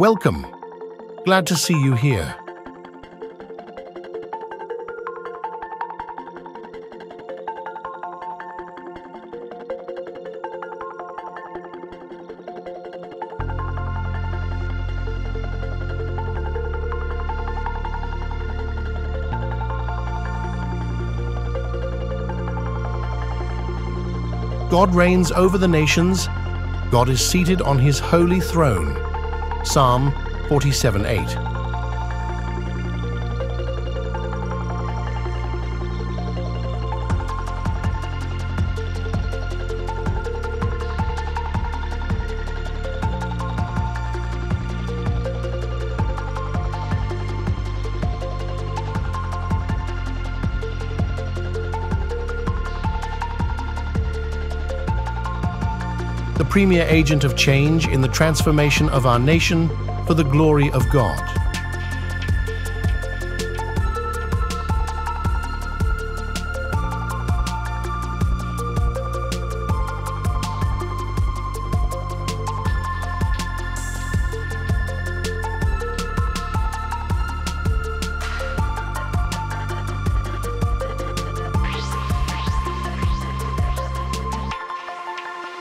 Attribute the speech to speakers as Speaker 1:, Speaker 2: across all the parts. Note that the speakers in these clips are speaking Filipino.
Speaker 1: Welcome. Glad to see you here. God reigns over the nations. God is seated on his holy throne. Psalm 47:8. The premier agent of change in the transformation of our nation for the glory of God.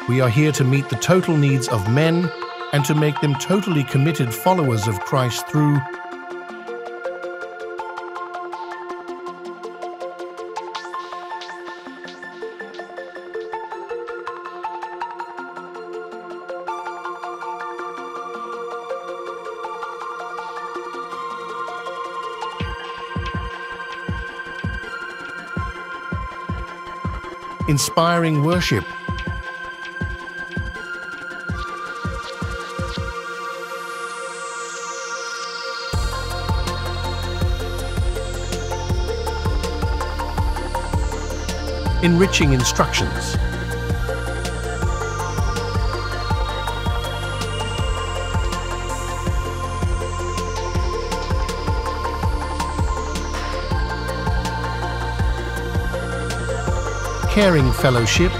Speaker 1: We are here to meet the total needs of men and to make them totally committed followers of Christ through inspiring worship, enriching instructions, caring fellowship,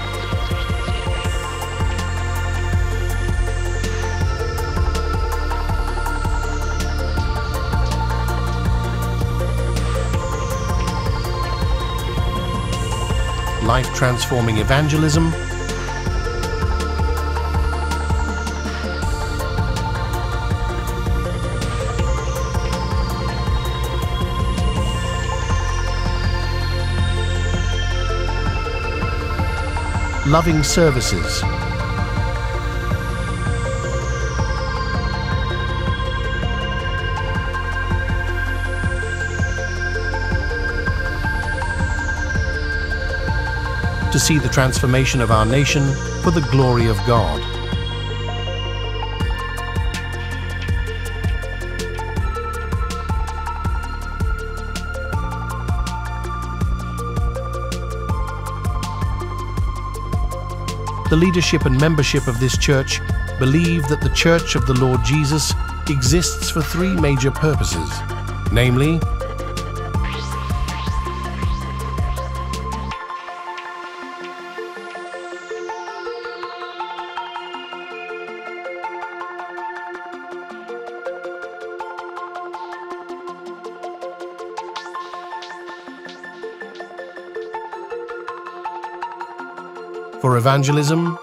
Speaker 1: life-transforming evangelism, loving services, to see the transformation of our nation for the glory of God. The leadership and membership of this church believe that the Church of the Lord Jesus exists for three major purposes, namely, for evangelism,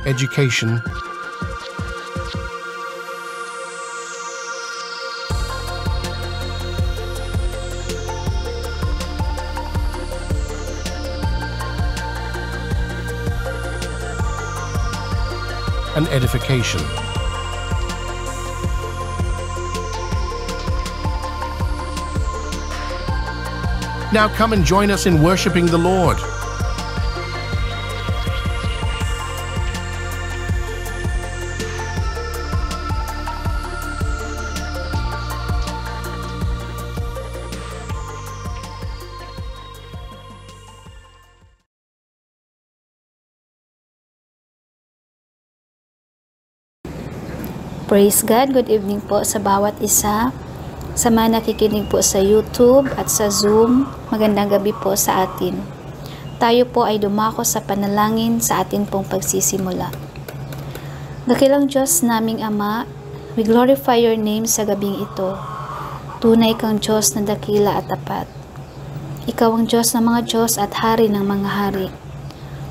Speaker 1: education, and edification. Now come and join us in worshiping the Lord.
Speaker 2: Praise God! Good evening po sa bawat isa. Sa mga nakikinig po sa YouTube at sa Zoom, magandang gabi po sa atin. Tayo po ay dumako sa panalangin sa atin pong pagsisimula. Dakilang Diyos naming Ama, we glorify your name sa gabing ito. Tunay kang Diyos na dakila at tapat. Ikaw ang Diyos ng mga Diyos at Hari ng mga hari.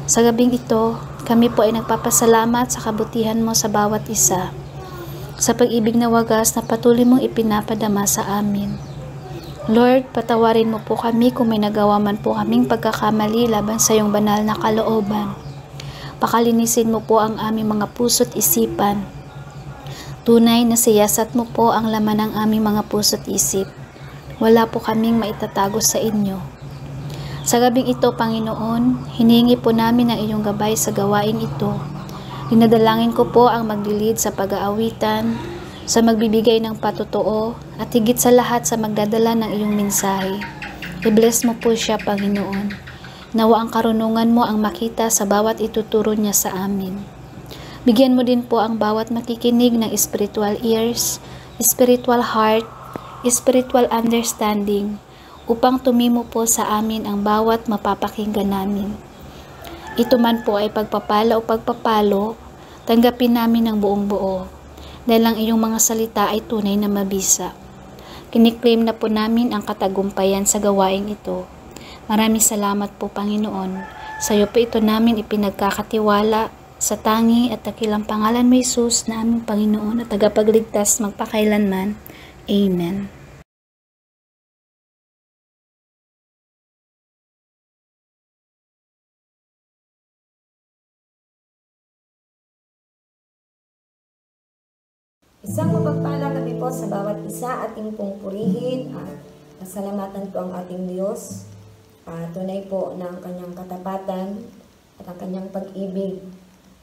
Speaker 2: Sa gabing ito, kami po ay nagpapasalamat sa kabutihan mo sa bawat isa, sa pag-ibig na wagas na patuloy mong ipinapadama sa amin. Lord, patawarin mo po kami kung may nagawa man po kaming pagkakamali laban sa iyong banal na kalooban. Pakalinisin mo po ang aming mga puso't isipan. Tunay na siyasat mo po ang laman ng aming mga puso't isip. Wala po kaming maitatago sa inyo. Sa gabing ito, Panginoon, hinihingi po namin ang iyong gabay sa gawain ito. Dinadalangin ko po ang maglilid sa pag-aawitan, sa magbibigay ng patotoo, at higit sa lahat sa magdadala ng iyong mensahe. I-bless mo po siya, Panginoon. Nawa ang karunungan mo ang makita sa bawat ituturo niya sa amin. Bigyan mo din po ang bawat makikinig ng spiritual ears, spiritual heart, spiritual understanding, upang tumimo po sa amin ang bawat mapapakinggan namin. Ito man po ay pagpapala o pagpapalo, tanggapin namin ng buong buo, dahil ang iyong mga salita ay tunay na mabisa. Kiniklaim na po namin ang katagumpayan sa gawain ito. Maraming salamat po, Panginoon. Sa iyo po ito namin ipinagkakatiwala sa tangi at dakilang pangalan mo, Jesus, na aming Panginoon at tagapagligtas magpakailanman. Amen.
Speaker 3: Isang mapagpalang gabi po sa bawat isa, ating pong purihin at pasalamatan po ang ating Diyos. Tunay po na ang kanyang katapatan at ang kanyang pag-ibig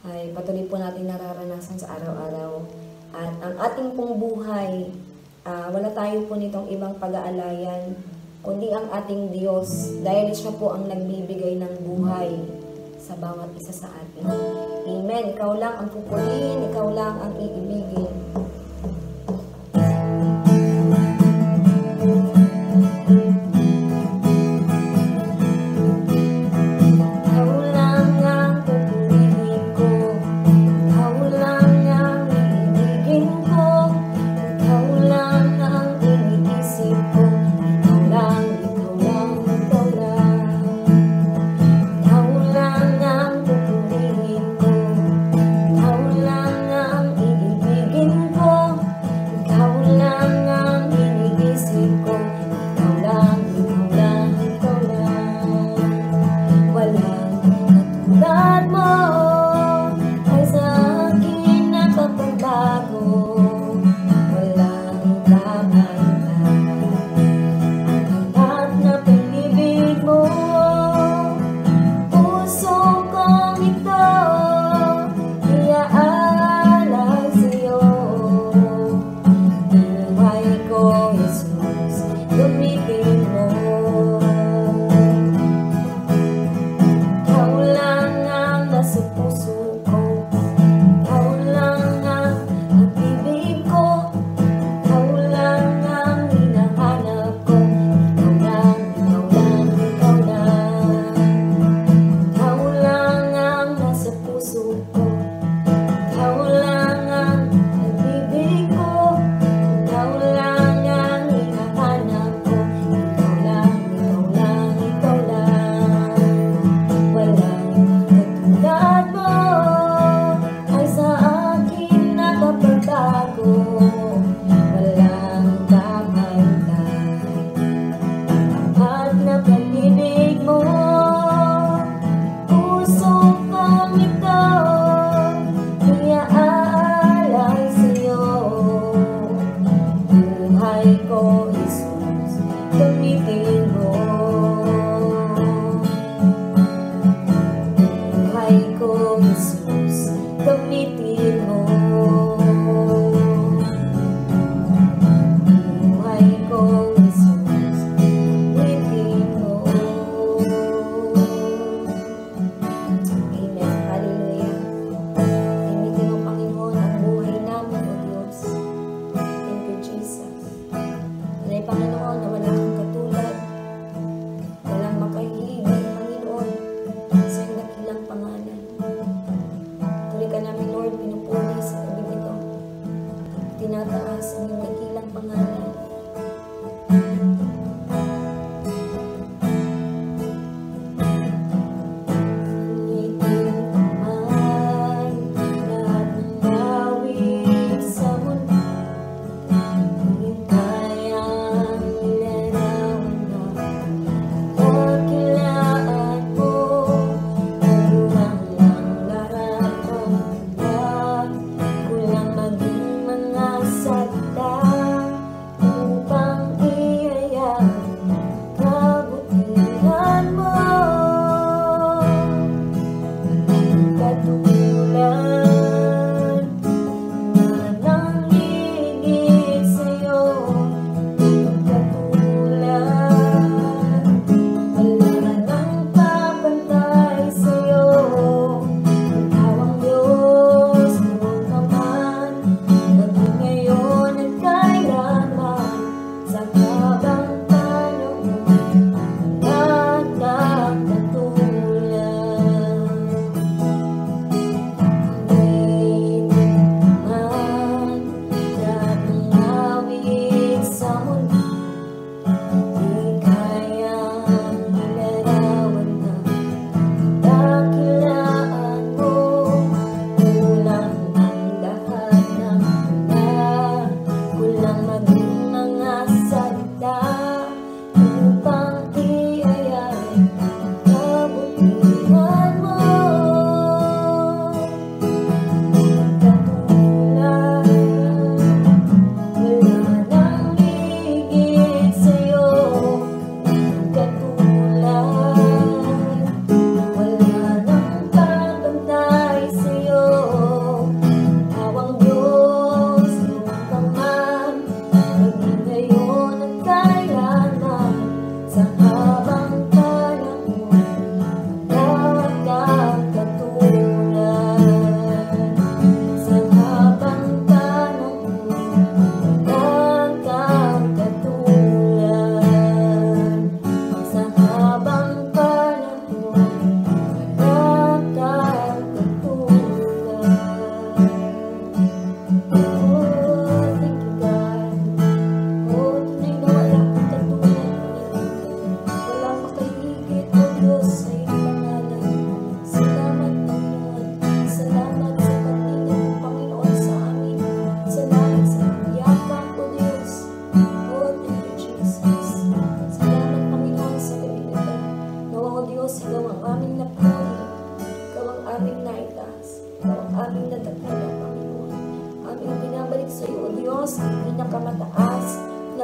Speaker 3: ay patuloy po natin nararanasan sa araw-araw. At ang ating pong buhay, wala tayo po nitong ibang pag-aalayan, kundi ang ating Diyos, dahil siya po ang nagbibigay ng buhay sa bawat isa sa atin. Amen. Ikaw lang ang pupurihin, ikaw lang ang iibigin.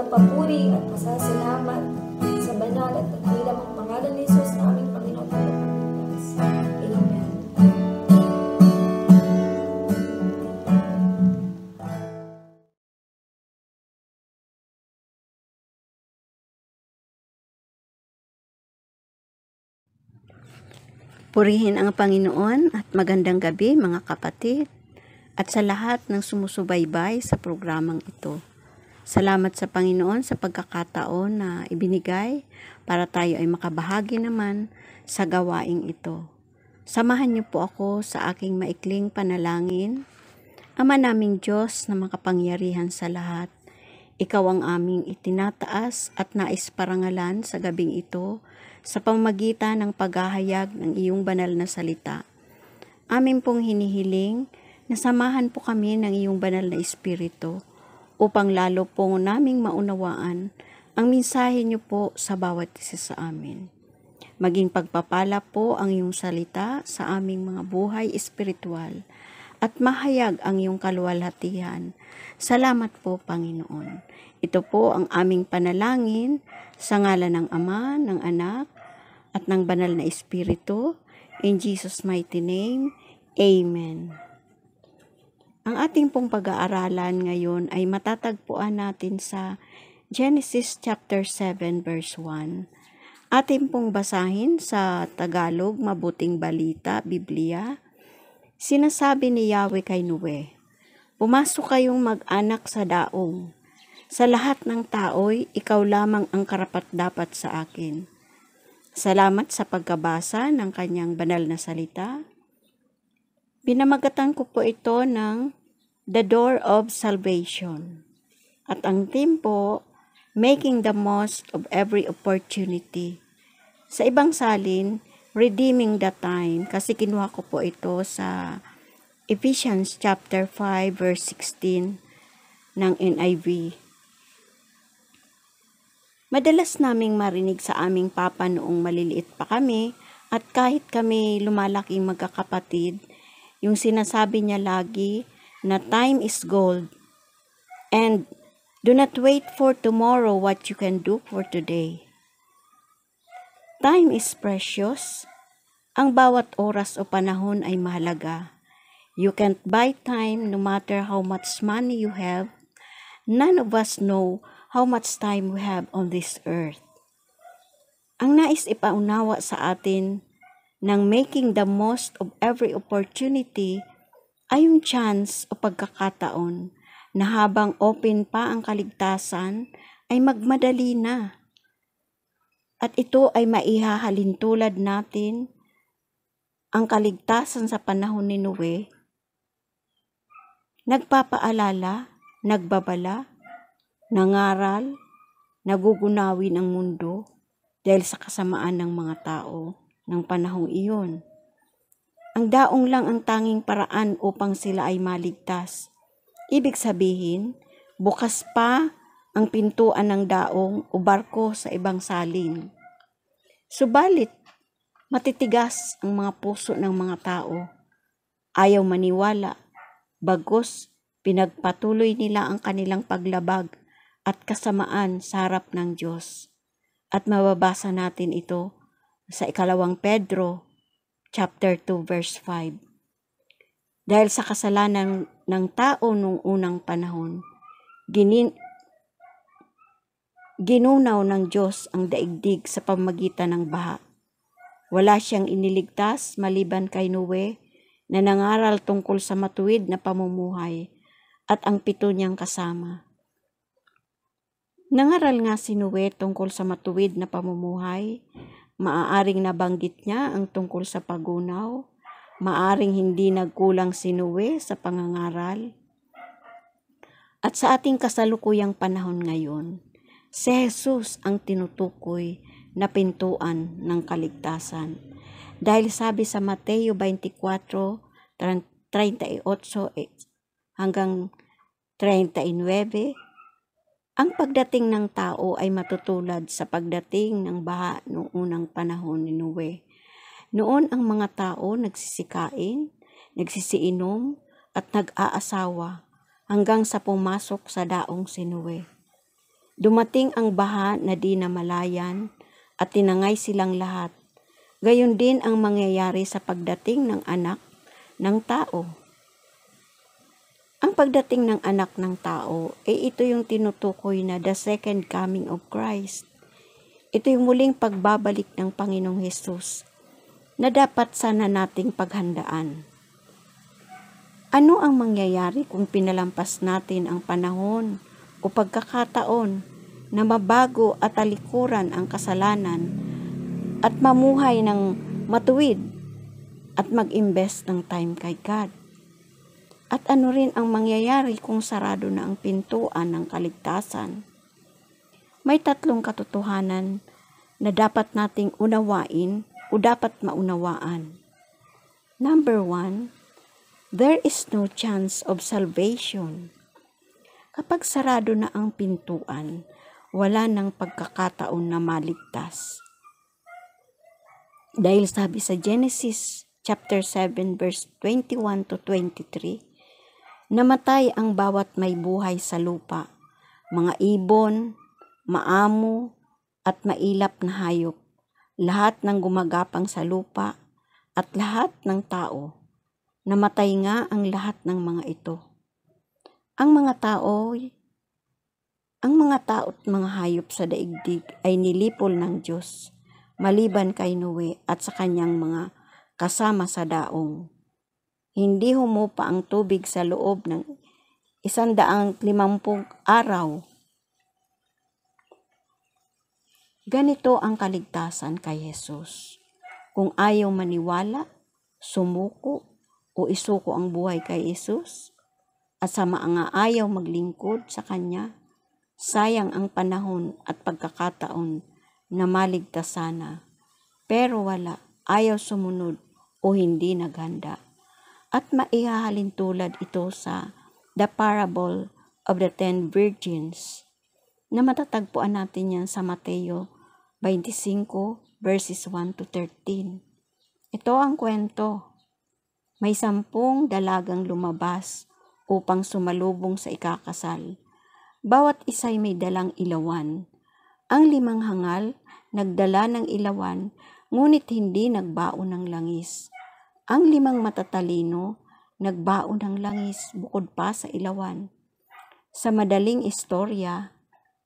Speaker 3: papuri at pasasalamat sa banal at dakilang pangalan ni Jesus na aming Panginoon at Panginoon. Amen.
Speaker 4: Purihin ang Panginoon at magandang gabi mga kapatid at sa lahat ng sumusubaybay sa programang ito. Salamat sa Panginoon sa pagkakataon na ibinigay para tayo ay makabahagi naman sa gawaing ito. Samahan niyo po ako sa aking maikling panalangin. Ama naming Diyos na makapangyarihan sa lahat, Ikaw ang aming itinataas at nais parangalan sa gabing ito sa pamamagitan ng paghahayag ng iyong banal na salita. Amin pong hinihiling na samahan po kami ng iyong banal na Espiritu upang lalo pong naming maunawaan ang mensahe niyo po sa bawat isa sa amin. Maging pagpapala po ang iyong salita sa aming mga buhay espiritual at mahayag ang iyong kaluwalhatihan. Salamat po, Panginoon. Ito po ang aming panalangin sa ngalan ng Ama, ng Anak, at ng Banal na Espiritu. In Jesus' mighty name, Amen. Ang ating pong pag-aaralan ngayon ay matatagpuan natin sa Genesis chapter 7 verse 1. Ating pong basahin sa Tagalog, Mabuting Balita, Biblia. Sinasabi ni Yahweh kay Noe, "Pumasok kayong mag-anak sa daong. Sa lahat ng tao'y ikaw lamang ang karapat-dapat sa akin." Salamat sa pagkabasa ng kanyang banal na salita. Pinamagatan ko po ito ng The Door of Salvation. At ang theme po, Making the Most of Every Opportunity. Sa ibang salin, Redeeming the Time, kasi kinuha ko po ito sa Ephesians chapter 5 verse 16 ng NIV. Madalas naming marinig sa aming papa noong maliliit pa kami at kahit kami lumalaking magkakapatid, yung sinasabi niya lagi na time is gold and do not wait for tomorrow what you can do for today. Time is precious. Ang bawat oras o panahon ay mahalaga. You can't buy time no matter how much money you have. None of us know how much time we have on this earth. Ang nais ipaunawa sa atin ng making the most of every opportunity ay yung chance o pagkakataon na habang open pa ang kaligtasan ay magmadali na. At ito ay maihahalintulad natin ang kaligtasan sa panahon ni Noe, nagpapaalala, nagbabala, nangaral, nagugunawin ang mundo dahil sa kasamaan ng mga tao ng panahong iyon. Ang daong lang ang tanging paraan upang sila ay maligtas. Ibig sabihin, bukas pa ang pintuan ng daong o barko sa ibang salin. Subalit, matitigas ang mga puso ng mga tao. Ayaw maniwala, bagos pinagpatuloy nila ang kanilang paglabag at kasamaan sa harap ng Diyos. At mababasa natin ito sa 2 Pedro chapter 2 verse 5. Dahil sa kasalanan ng tao nung unang panahon, ginunaw ng Diyos ang daigdig sa pamamagitan ng baha. Wala siyang iniligtas maliban kay Noe na nangaral tungkol sa matuwid na pamumuhay at ang 7 niyang kasama. Nangaral nga si Noe tungkol sa matuwid na pamumuhay. Maaaring nabanggit niya ang tungkol sa pagunaw. Maaaring hindi nagkulang si Noe sa pangangaral. At sa ating kasalukuyang panahon ngayon, si Jesus ang tinutukoy na pintuan ng kaligtasan. Dahil sabi sa Mateo 24:38 hanggang 39, ang pagdating ng tao ay matutulad sa pagdating ng baha noong unang panahon ni Noe. Noon ang mga tao nagsisikain, nagsisiinom at nag-aasawa hanggang sa pumasok sa daong si Noe. Dumating ang baha na di namalayan at tinangay silang lahat. Gayon din ang mangyayari sa pagdating ng anak ng tao. Ang pagdating ng anak ng tao, ito yung tinutukoy na the second coming of Christ. Ito yung muling pagbabalik ng Panginoong Hesus na dapat sana nating paghandaan. Ano ang mangyayari kung pinalampas natin ang panahon o pagkakataon na mabago at talikuran ang kasalanan at mamuhay ng matuwid at mag-invest ng time kay God? At ano rin ang mangyayari kung sarado na ang pintuan ng kaligtasan? May tatlong katotohanan na dapat nating unawain o dapat maunawaan. Number 1, there is no chance of salvation. Kapag sarado na ang pintuan, wala nang pagkakataon na maligtas. Dahil sabi sa Genesis chapter 7 verse 21 to 23, namatay ang bawat may buhay sa lupa, mga ibon, maamo, at mailap na hayop, lahat ng gumagapang sa lupa, at lahat ng tao. Namatay nga ang lahat ng mga ito. Ang mga tao at mga hayop sa daigdig ay nilipol ng Diyos, maliban kay Noe at sa kanyang mga kasama sa daong. Hindi humupa ang tubig sa loob ng 150 araw. Ganito ang kaligtasan kay Jesus. Kung ayaw maniwala, sumuko o isuko ang buhay kay Jesus, at sa mga ayaw maglingkod sa Kanya, sayang ang panahon at pagkakataon na maligtas sana. Pero wala, ayaw sumunod o hindi naghanda. At maihahalin tulad ito sa The Parable of the 10 Virgins na matatagpuan natin yan sa Mateo 25 verses 1 to 13. Ito ang kwento. May 10 dalagang lumabas upang sumalubong sa ikakasal. Bawat isa'y may dalang ilawan. Ang 5 hangal nagdala ng ilawan, ngunit hindi nagbaon ng langis. Ang 5 matatalino, nagbaon ng langis bukod pa sa ilawan. Sa madaling istorya,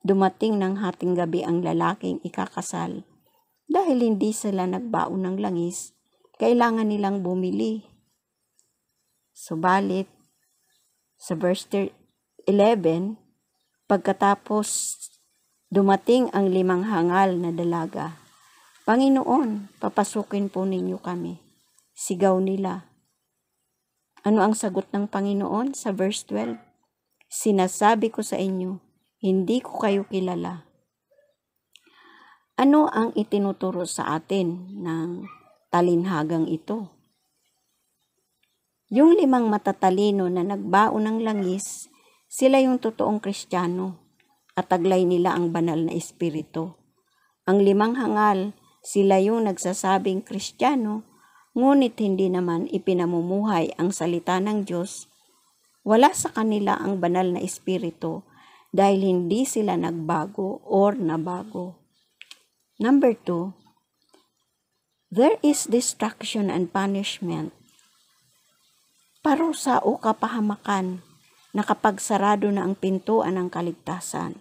Speaker 4: dumating ng hating gabi ang lalaking ikakasal. Dahil hindi sila nagbaon ng langis, kailangan nilang bumili. Subalit, sa verse 11, pagkatapos dumating ang 5 hangal na dalaga, Panginoon, papasukin po ninyo kami. Sigaw nila. Ano ang sagot ng Panginoon sa verse 12? Sinasabi ko sa inyo, hindi ko kayo kilala. Ano ang itinuturo sa atin ng talinhagang ito? Yung 5 matatalino na nagbaon ng langis, sila yung totoong Kristiyano at taglay nila ang banal na espiritu. Ang 5 hangal, sila yung nagsasabing Kristiyano, ngunit hindi naman ipinamumuhay ang salita ng Diyos. Wala sa kanila ang banal na espiritu dahil hindi sila nagbago or nabago. Number 2, there is destruction and punishment. Parusa o kapahamakan na kapag sarado na ang pintuan ng kaligtasan.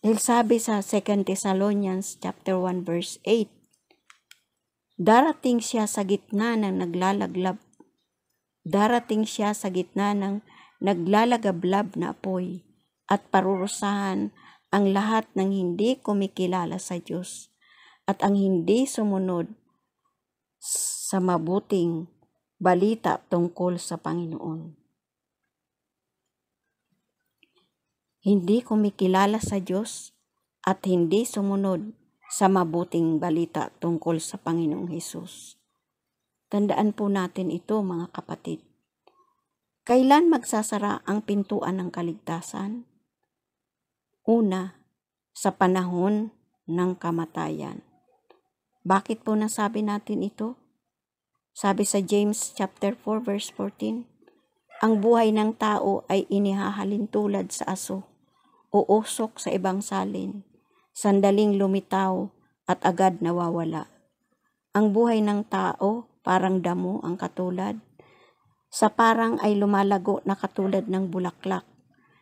Speaker 4: Dahil sabi sa 2 Thessalonians chapter 1 verse 8, darating siya sa gitna ng naglalagablab na apoy at parurusahan ang lahat ng hindi kumikilala sa Diyos at ang hindi sumunod sa mabuting balita tungkol sa Panginoon. Hindi kumikilala sa Diyos at hindi sumunod sa mabuting balita tungkol sa Panginoong Hesus. Tandaan po natin ito, mga kapatid. Kailan magsasara ang pintuan ng kaligtasan? Una, sa panahon ng kamatayan. Bakit po nasabi natin ito? Sabi sa James chapter 4 verse 14, ang buhay ng tao ay inihahalin tulad sa aso. uusok sa ibang salin, sandaling lumitaw at agad nawawala. Ang buhay ng tao parang damo ang katulad. Sa parang ay lumalago na katulad ng bulaklak,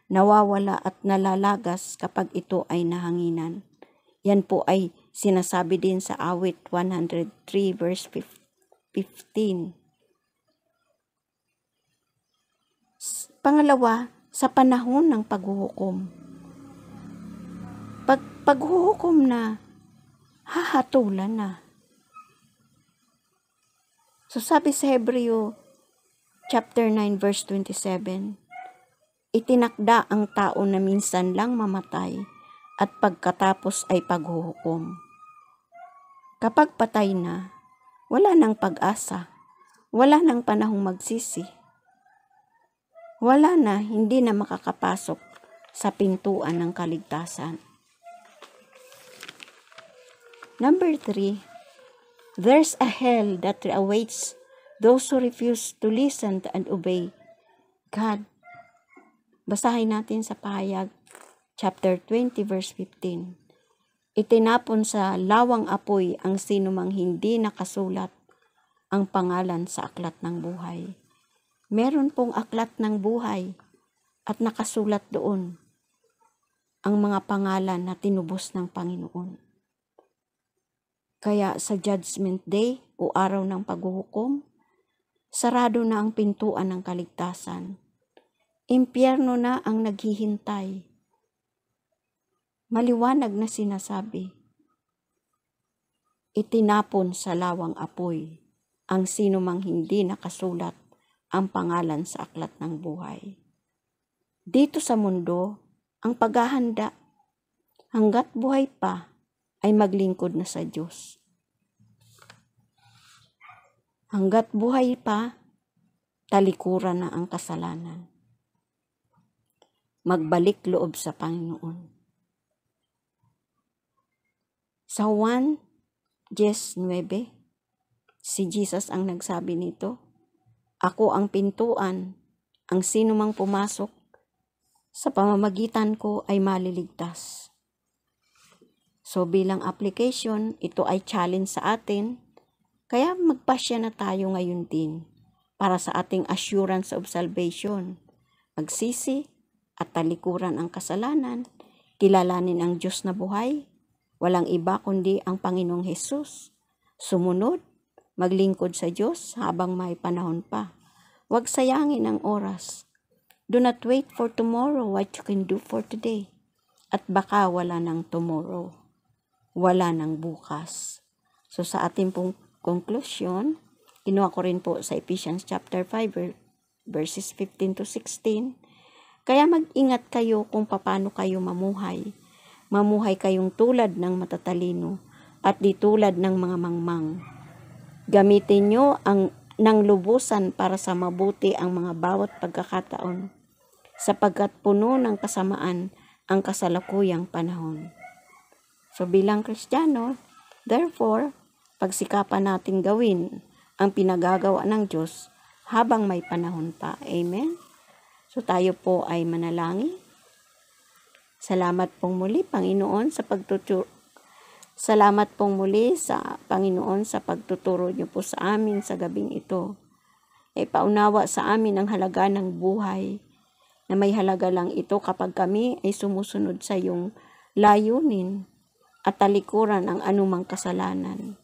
Speaker 4: nawawala at nalalagas kapag ito ay nahanginan. Yan po ay sinasabi din sa awit 103 verse 15. Pangalawa, sa panahon ng paghuhukom. Paghuhukom na, hahatulan na. So sabi sa Hebreo chapter 9 verse 27, itinakda ang tao na minsan lang mamatay at pagkatapos ay paghuhukom. Kapag patay na, wala nang pag-asa, wala nang panahong magsisi. Wala na, hindi na makakapasok sa pintuan ng kaligtasan. Number 3, there's a hell that awaits those who refuse to listen and obey God. Basahin natin sa Pahayag chapter 20 verse 15. Itinapon sa lawang apoy ang sinumang hindi nakasulat ang pangalan sa aklat ng buhay. Meron pong aklat ng buhay at nakasulat doon ang mga pangalan na tinubos ng Panginoon. Kaya sa Judgment Day o araw ng paghuhukom, sarado na ang pintuan ng kaligtasan. Impyerno na ang naghihintay. Maliwanag na sinasabi, itinapon sa lawang apoy ang sinumang hindi nakasulat ang pangalan sa aklat ng buhay. Dito sa mundo, ang paghahanda hanggat buhay pa ay maglingkod na sa Diyos. Hanggat buhay pa, talikuran na ang kasalanan. Magbalik loob sa Panginoon. Sa Juan 10:9, si Jesus ang nagsabi nito, ako ang pintuan, ang sinumang pumasok sa pamamagitan ko ay maliligtas. So bilang application, ito ay challenge sa atin, kaya magpasya na tayo ngayon din para sa ating assurance of salvation. Magsisi at talikuran ang kasalanan, kilalanin ang Diyos na buhay, walang iba kundi ang Panginoong Hesus. Sumunod, maglingkod sa Diyos habang may panahon pa. Huwag sayangin ang oras. Do not wait for tomorrow what you can do for today. At baka wala ng tomorrow. Wala ng bukas. So sa ating pong conclusion, kinuha ko rin po sa Ephesians chapter 5 verses 15 to 16. Kaya mag-ingat kayo kung paano kayo mamuhay. Mamuhay kayong tulad ng matatalino at di tulad ng mga mangmang. Gamitin nyo ng lubusan para sa mabuti ang mga bawat pagkakataon, sapagkat puno ng kasamaan ang kasalukuyang panahon. So bilang Kristiyano, therefore, pagsikapan natin gawin ang pinagagawa ng Diyos habang may panahon pa. Amen? So tayo po ay manalangin. Salamat pong muli, Panginoon, sa pagtuturo. Salamat pong muli sa Panginoon sa pagtuturo niyo po sa amin sa gabing ito. Paunawa sa amin ang halaga ng buhay, na may halaga lang ito kapag kami ay sumusunod sa iyong layunin at talikuran ang anumang kasalanan.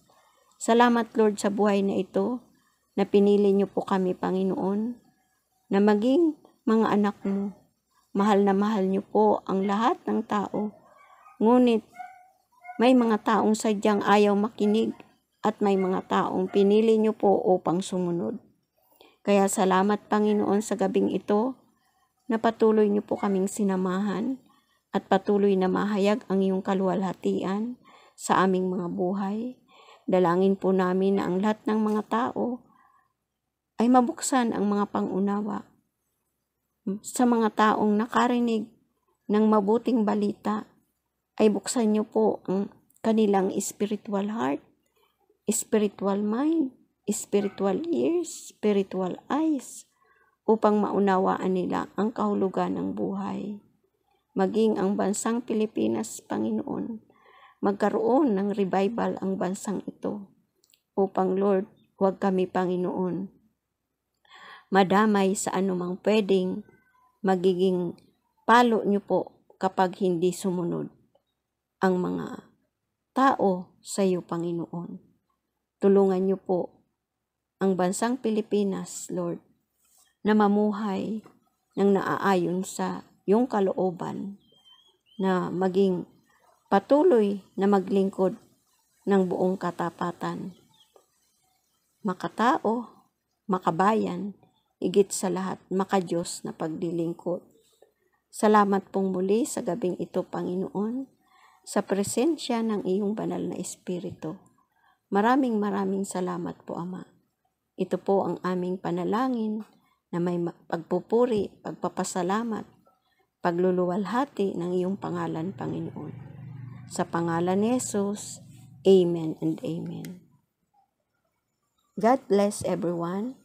Speaker 4: Salamat Lord sa buhay na ito, na pinili niyo po kami, Panginoon, na maging mga anak mo. Mahal na mahal niyo po ang lahat ng tao. Ngunit, may mga taong sadyang ayaw makinig at may mga taong pinili niyo po upang sumunod. Kaya salamat Panginoon sa gabing ito na patuloy niyo po kaming sinamahan at patuloy na mahayag ang iyong kaluwalhatian sa aming mga buhay. Dalangin po namin na ang lahat ng mga tao ay mabuksan ang mga pangunawa sa mga taong nakarinig ng mabuting balita. Ay buksan niyo po ang kanilang spiritual heart, spiritual mind, spiritual ears, spiritual eyes, upang maunawaan nila ang kahulugan ng buhay. maging ang bansang Pilipinas, Panginoon, magkaroon ng revival ang bansang ito. Upang Lord, huwag kami, Panginoon, madamay sa anumang pwedeng magiging palo niyo po kapag hindi sumunod ang mga tao sa iyo, Panginoon. Tulungan niyo po ang bansang Pilipinas, Lord, na mamuhay ng naaayon sa iyong kalooban, na maging patuloy na maglingkod ng buong katapatan. Makatao, makabayan, higit sa lahat, makadiyos na paglilingkod. Salamat pong muli sa gabing ito, Panginoon, sa presensya ng iyong banal na Espiritu. Maraming salamat po, Ama. Ito po ang aming panalangin na may pagpupuri, pagpapasalamat, pagluluwalhati ng iyong pangalan, Panginoon. Sa pangalan ni Jesus, Amen and Amen. God bless everyone.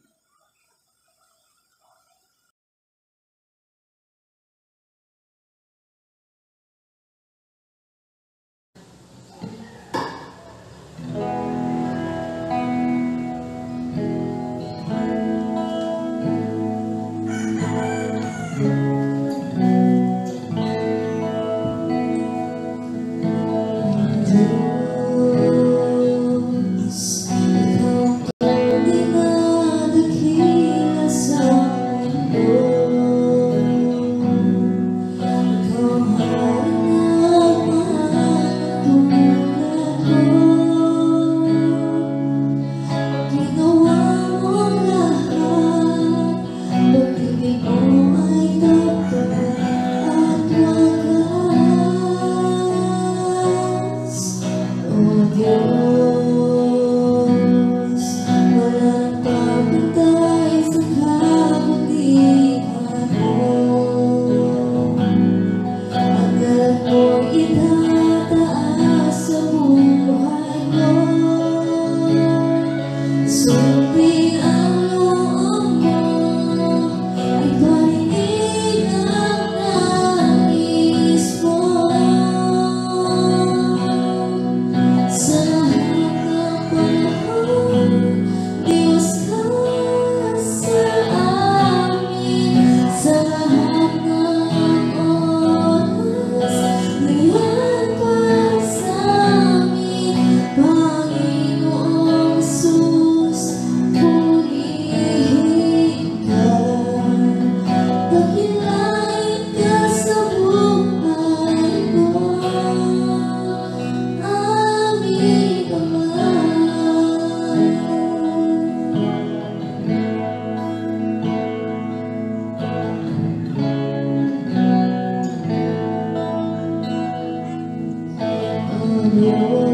Speaker 5: Panginoon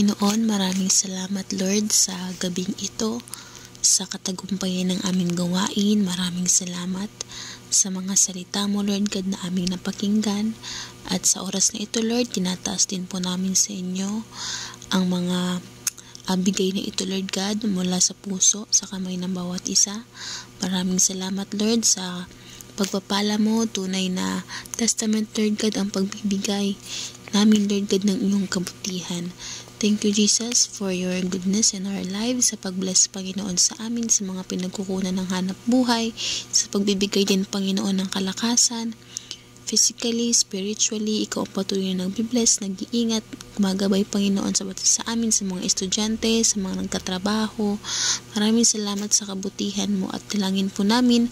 Speaker 5: Panginoon, maraming salamat Lord sa gabing ito, sa katagumpayan ng aming gawain. Maraming salamat sa mga salita mo Lord God na aming napakinggan. At sa oras na ito Lord, tinataas din po namin sa inyo ang mga bigay na ito Lord God mula sa puso, sa kamay ng bawat isa. Maraming salamat Lord sa pagpapala mo, tunay na testament Lord God ang pagbibigay namin Lord God ng iyong kabutihan. Thank you Jesus for your goodness in our lives, sa pagbless Panginoon sa amin, sa mga pinagkukunan ng hanap buhay, sa pagbibigay din Panginoon ng kalakasan, physically, spiritually. Ikaw ang patuloy na nagbibless, nag-iingat, gumagabay Panginoon sa amin, sa mga estudyante, sa mga nagtatrabaho. Maraming salamat sa kabutihan mo at talangin po namin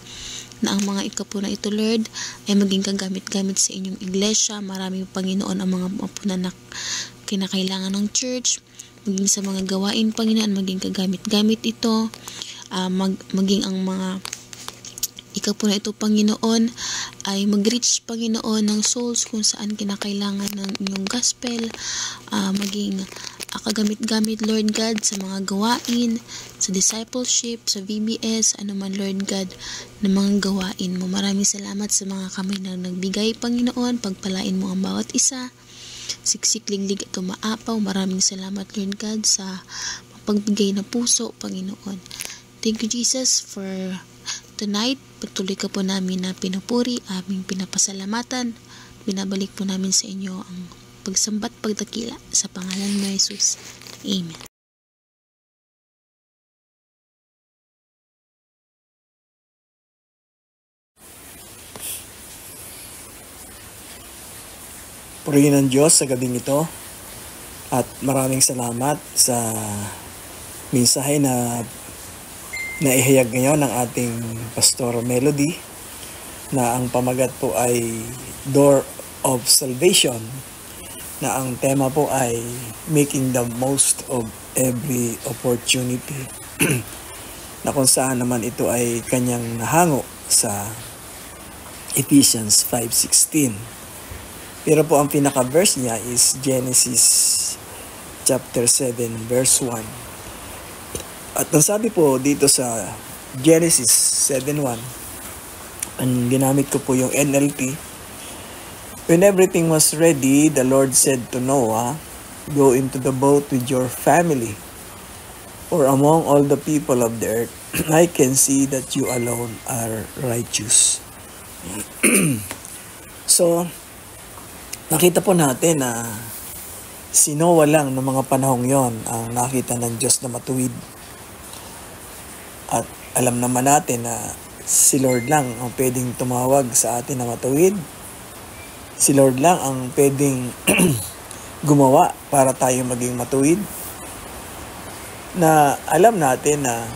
Speaker 5: na ang mga ikapo na ito Lord ay maging kagamit-gamit sa inyong iglesia. Maraming Panginoon ang mga mapunan na kinakailangan ng church, maging sa mga gawain Panginoon, maging kagamit-gamit ito, maging ang mga ikapo na ito Panginoon ay mag-reach Panginoon ng souls kung saan kinakailangan ng inyong gospel, maging kagamit-gamit Lord God sa mga gawain, sa discipleship, sa VBS, anuman Lord God na mga gawain mo. Maraming salamat sa mga kamay na nagbigay Panginoon, pagpalain mo ang bawat isa, siksik, liglig at umaapaw. Maraming salamat Lord God sa pagbigay na puso Panginoon. Thank you Jesus for tonight. Patuloy ka po namin na pinupuri, aming pinapasalamatan. Binabalik po namin sa inyo ang pagsambat, pagdakila sa pangalan ni Jesus. Amen.
Speaker 6: Purihin ng Diyos sa gabing ito at maraming salamat sa mensahe na naihayag ngayon ng ating Pastor Melody, na ang pamagat po ay Door of Salvation, na ang tema po ay making the most of every opportunity na kung saan naman ito ay kanyang nahango sa Ephesians 5:16. Pero po ang pinaka-verse niya is Genesis chapter 7 verse 1. At ang sabi po dito sa Genesis 7:1, ang ginamit ko po yung NLT, when everything was ready, the Lord said to Noah, go into the boat with your family, for among all the people of the earth, I can see that you alone are righteous. So, nakita po natin na si Noah lang ng mga panahong yon ang nakita ng Diyos na matuwid. At alam naman natin na si Lord lang ang pwedeng tumawag sa atin na matuwid. Si Lord lang ang pwedeng gumawa para tayo maging matuwid. Na alam natin na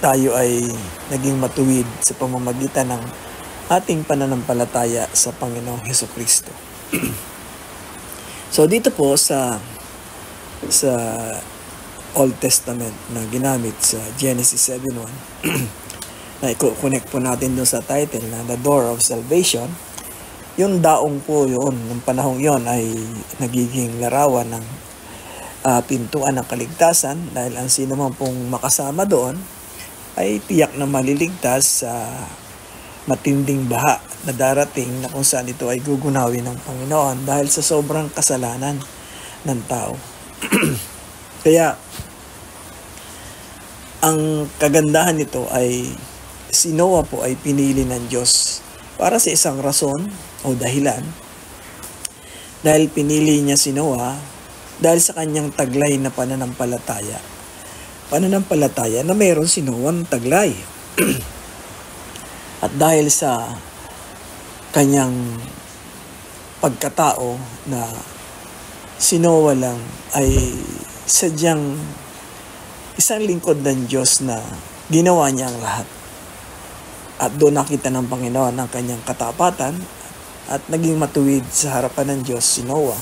Speaker 6: tayo ay naging matuwid sa pamamagitan ng ating pananampalataya sa Panginoong Hesukristo. So dito po sa Old Testament na ginamit sa Genesis 7:1, na i-connect po natin doon sa title na The Door of Salvation, yung daong po yun, ng panahong yon ay nagiging larawan ng pintuan ng kaligtasan, dahil ang sino man pong makasama doon ay tiyak na maliligtas sa matinding baha na darating, na kung saan ito ay gugunawin ng Panginoon dahil sa sobrang kasalanan ng tao. Kaya ang kagandahan nito ay si Noah po ay pinili ng Diyos para sa isang rason o dahilan. Dahil pinili niya si Noah dahil sa kanyang taglay na pananampalataya. Pananampalataya na mayroon si Noah ng taglay. At dahil sa kanyang pagkatao na si Noah lang ay sadyang isang lingkod ng Diyos na ginawa niya ang lahat. At doon nakita ng Panginoon ang kanyang katapatan at naging matuwid sa harapan ng Diyos si Noah.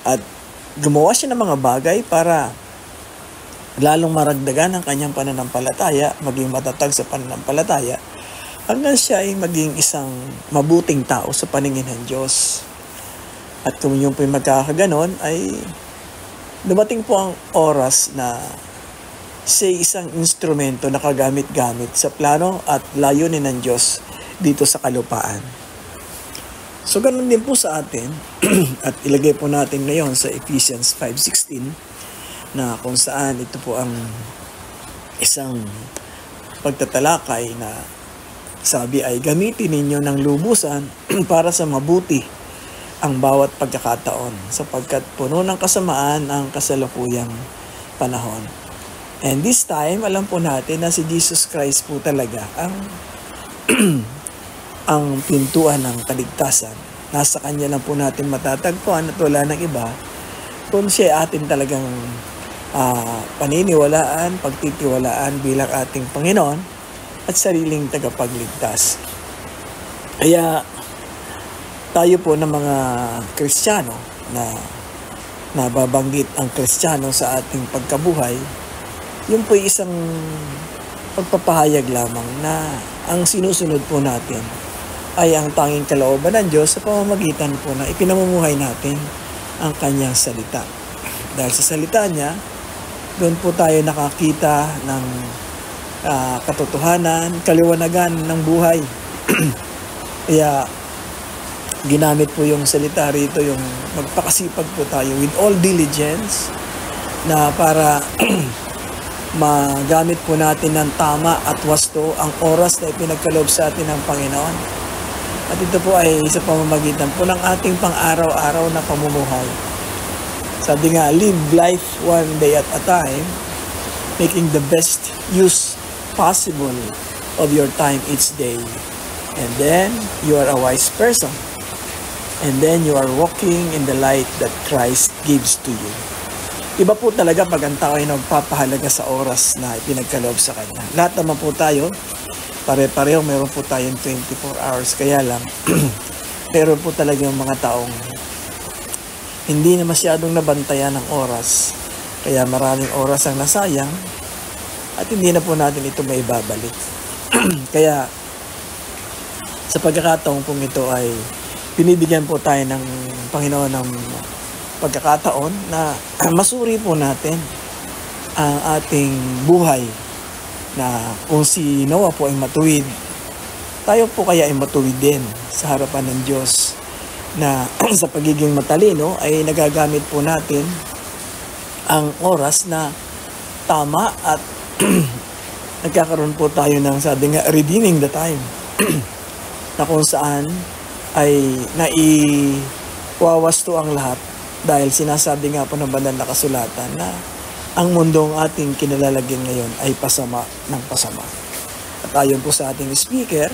Speaker 6: At gumawa siya ng mga bagay para lalong maragdagan ang kanyang pananampalataya, maging matatag sa pananampalataya, hanggang siya ay maging isang mabuting tao sa paningin ng Diyos. At kung yung po'y magkakaganon, ay dumating po ang oras na siya isang instrumento na kagamit-gamit sa plano at layunin ng Diyos dito sa kalupaan. So ganun din po sa atin at ilagay po natin ngayon sa Ephesians 5:16 na kung saan ito po ang isang pagtatalakay na sabi ay gamitin ninyo ng lubusan para sa mabuti ang bawat pagkakataon sapagkat puno ng kasamaan ang kasalukuyang panahon. And this time, alam po natin na si Jesus Christ po talaga ang pintuan ng kaligtasan. Nasa Kanya lang po natin matatagpuan at wala ng iba kung siya atin talagang paniniwalaan, pagtitiwalaan bilang ating Panginoon at sariling tagapagligtas. Kaya tayo po ng mga Kristiyano na nababanggit ang Kristiyano sa ating pagkabuhay, yun po isang pagpapahayag lamang na ang sinusunod po natin ay ang tanging kalooban ng Diyos sa pamamagitan po na ipinamumuhay natin ang Kanyang salita. Dahil sa salita Niya, doon po tayo nakakita ng katotohanan, kaliwanagan ng buhay. Kaya ginamit po yung salita rito, yung magpakasipag po tayo with all diligence na para magamit po natin ng tama at wasto ang oras na ipinagkaloob sa atin ng Panginoon. At ito po ay sa pamamagitan po ng ating pang-araw-araw na pamumuhay. Sabi nga, live life one day at a time, making the best use possible of your time each day. And then, you are a wise person. And then, you are walking in the light that Christ gives to you. Iba po talaga pag ang tao ay nagpapahalaga sa oras na ipinagkaloob sa Kanya. Lahat naman po tayo, pare-pareho, meron po tayong 24 hours. Kaya lang, meron po talaga yung mga taong hindi na masyadong nabantayan ng oras. Kaya maraming oras ang nasayang at hindi na po natin ito maibabalik. Kaya sa pagkakataon pong ito ay binibigyan po tayo ng Panginoon ng pagkakataon na masuri po natin ang ating buhay na kung si Noah po ay matuwid, tayo po kaya ay matuwid din sa harapan ng Diyos na sa pagiging matalino ay nagagamit po natin ang oras na tama at nagkakaroon po tayo ng sabi nga redeeming the time na kung saan ay naiwawasto ang lahat dahil sinasabi nga po ng banal na kasulatan na ang mundong ating kinalalagyan ngayon ay pasama ng pasama. At ayon po sa ating speaker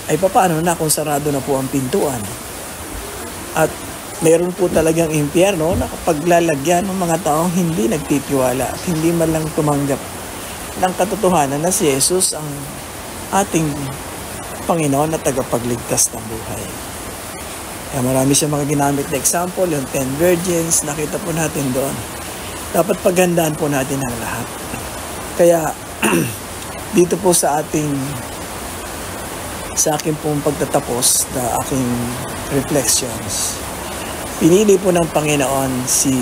Speaker 6: ay paano na kung sarado na po ang pintuan. At mayroon po talagang impyerno na kapag lalagyan ng mga taong hindi nagtitiwala at hindi man lang tumanggap ng katotohanan na si Jesus ang ating Panginoon at tagapagligtas ng buhay. Kaya marami siya mga ginamit na example, yung 10 virgins, nakita po natin doon. Dapat paghandaan po natin ang lahat. Kaya dito po sa akin pong pagtatapos na aking reflections, pinili po ng Panginoon si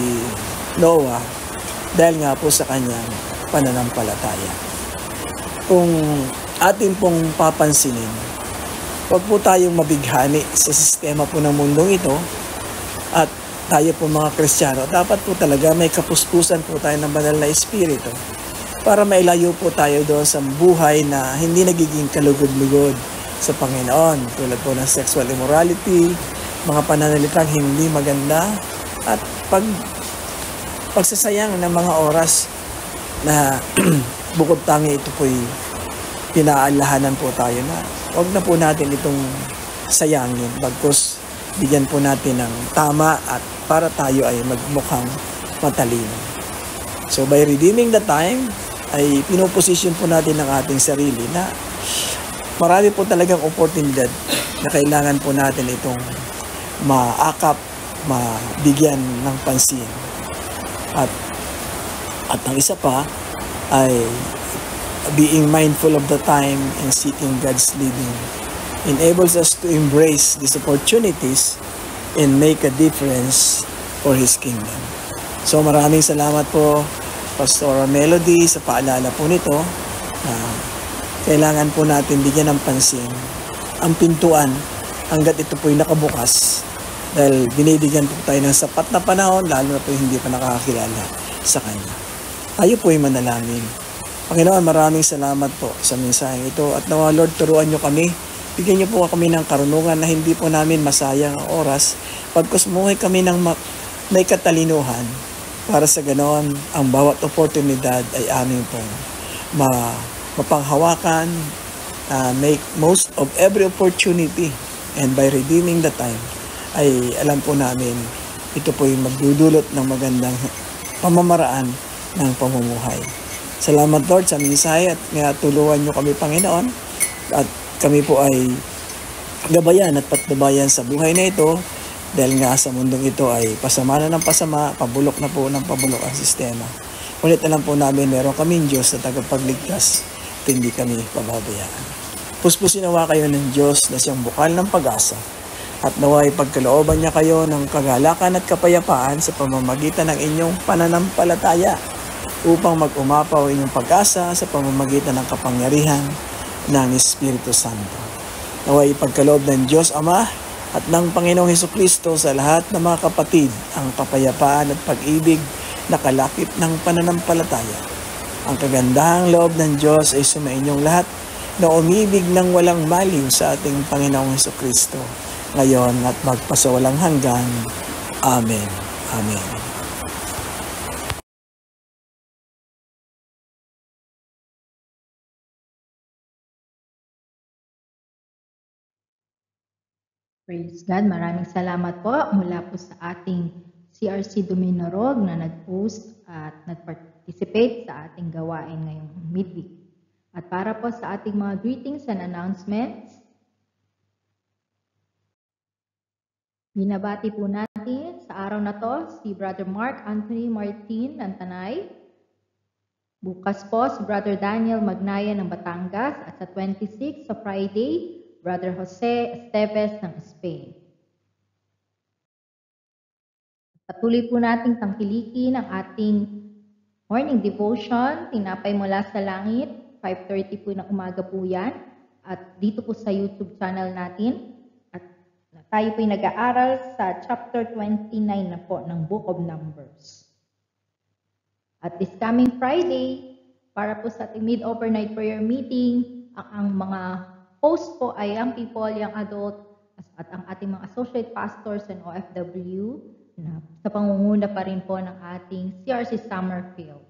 Speaker 6: Noah dahil nga po sa kanyang pananampalataya. Kung atin pong papansinin, huwag po tayong mabighani sa sistema po ng mundong ito at tayo po mga Kristiyano, dapat po talaga may kapuspusan po tayo ng banal na espiritu para mailayo po tayo doon sa buhay na hindi nagiging kalugod-lugod sa Panginoon, tulad po ng sexual immorality, mga pananalitang hindi maganda, at pagsasayang ng mga oras na bukod tangi ito po'y pinaalahanan po tayo na huwag na po natin itong sayangin, bagkus bigyan po natin ng tama at para tayo ay magmukhang matalino. So by redeeming the time, ay pinoposition po natin ang ating sarili na marami po talagang oportunidad na kailangan po natin itong maakap, mabigyan ng pansin. At ang isa pa ay being mindful of the time and seeking God's leading enables us to embrace these opportunities and make a difference for His kingdom. So maraming salamat po, Pastor Melody, sa paalala po nito na kailangan po natin bigyan ng pansin ang pintuan hanggat ito po'y nakabukas, dahil binibigyan po tayo ng sapat na panahon, lalo na po hindi pa nakakakilala sa Kanya. Tayo po'y manalangin. Panginoon, maraming salamat po sa mensaheng ito, at nawa Lord, turuan nyo kami, bigyan nyo po kami ng karunungan na hindi po namin masayang ang oras, pagkus muhay kami ng may katalinuhan, para sa ganoon ang bawat oportunidad ay aming pong mapanghawakan, make most of every opportunity, and by redeeming the time, ay alam po namin ito po yung magdudulot ng magandang pamamaraan ng pamumuhay. Salamat Lord sa mensahe, at tulungan nyo kami Panginoon, at kami po ay gabayan at patnubayan sa buhay na ito, dahil nga sa mundong ito ay pasama na ng pasama, pabulok na po ng pabulok ang sistema. Ngunit alam po namin meron kaming Diyos na tagapagligtas at hindi kami pababayaan. Puspusin nawa kayo ng Diyos na siyang bukal ng pag-asa, at naway pagkalooban niya kayo ng kagalakan at kapayapaan sa pamamagitan ng inyong pananampalataya, upang mag-umapaw inyong pag-asa sa pamamagitan ng kapangyarihan ng Espiritu Santo. Naway pagkaloob ng Diyos Ama at ng Panginoong Hesukristo sa lahat ng mga kapatid ang kapayapaan at pag-ibig na kalakip ng pananampalataya. Ang kagandahang loob ng Diyos ay sumainyong lahat na umibig ng walang maliw sa ating Panginoong Hesukristo, ngayon at magpasawalang hanggan. Amen. Amen.
Speaker 7: Praise God. Maraming salamat po mula po sa ating CRC Dominorog na nag-post at nag-participate sa ating gawain ngayong midweek. At para po sa ating mga greetings and announcements, binabati po natin sa araw na to si Brother Mark Anthony Martin ng Tanay. Bukas po si Brother Daniel Magnaya ng Batangas, at sa 26 sa Friday, Brother Jose Esteves ng Spain. Patuloy po nating tangkilikin ang ating morning devotion, Tinapay Mula sa Langit, 5:30 po ng umaga po yan. At dito po sa YouTube channel natin. At tayo po nag-aaral sa chapter 29 na po ng Book of Numbers. At this coming Friday, para po sa ating mid-overnight prayer meeting, ang mga host po ay young people, young adult, at ang ating mga associate pastors and OFW na sa pangunguna pa rin po ng ating CRC Summerfield.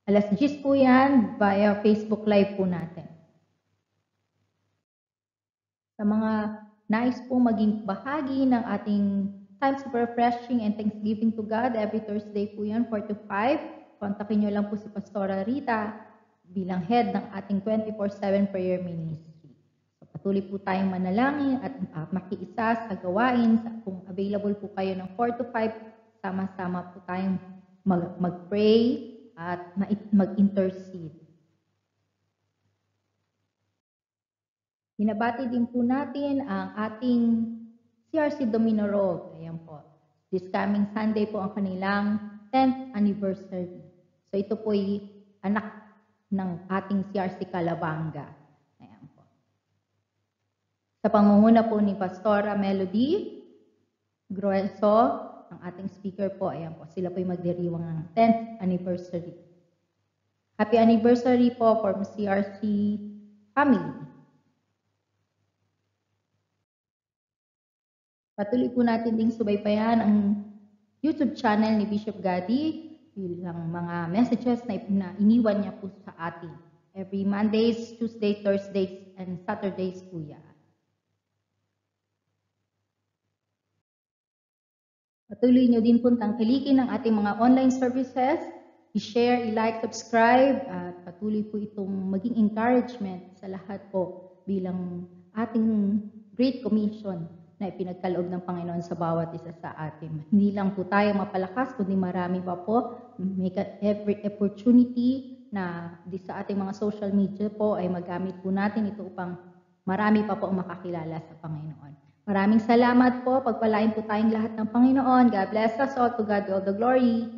Speaker 7: Alas 10 po yan via Facebook Live po natin. Sa mga nais po maging bahagi ng ating times of refreshing and thanksgiving to God, every Thursday po yan, 4 to 5. Kontakin nyo lang po si Pastora Rita bilang head ng ating 24/7 prayer ministry. So, patuloy po tayong manalangin at makiisa sa gawain. Kung available po kayo ng 4 to 5, sama-sama po tayong mag-pray at mag-intercede. Binabati din po natin ang ating CRC Dominorog. Ayan po. This coming Sunday po ang kanilang 10th anniversary. So ito po ay anak ng ating CRC Calabanga. Ayan po. Sa pangunguna po ni Pastora Melody Grueso, ang ating speaker po, ayan po, sila po ay magdiriwang ng 10th anniversary. Happy anniversary po from CRC family. Patuloy po natin ding subaybayan ang YouTube channel ni Bishop Gadi, bilang mga messages na iniwan niya po sa atin. Every Mondays, Tuesdays, Thursdays, and Saturdays po yan. Patuloy nyo din po tangkilikin ang ating mga online services. I-share, i-like, subscribe, at patuloy po itong maging encouragement sa lahat po bilang ating Great Commission na ipinagkaloob ng Panginoon sa bawat isa sa atin. Hindi lang po tayo mapalakas, kundi marami pa po. Make every opportunity na di sa ating mga social media po ay magamit po natin ito upang marami pa po ang makakilala sa Panginoon. Maraming salamat po. Pagpalain po tayong lahat ng Panginoon. God bless us all. To God be all the glory.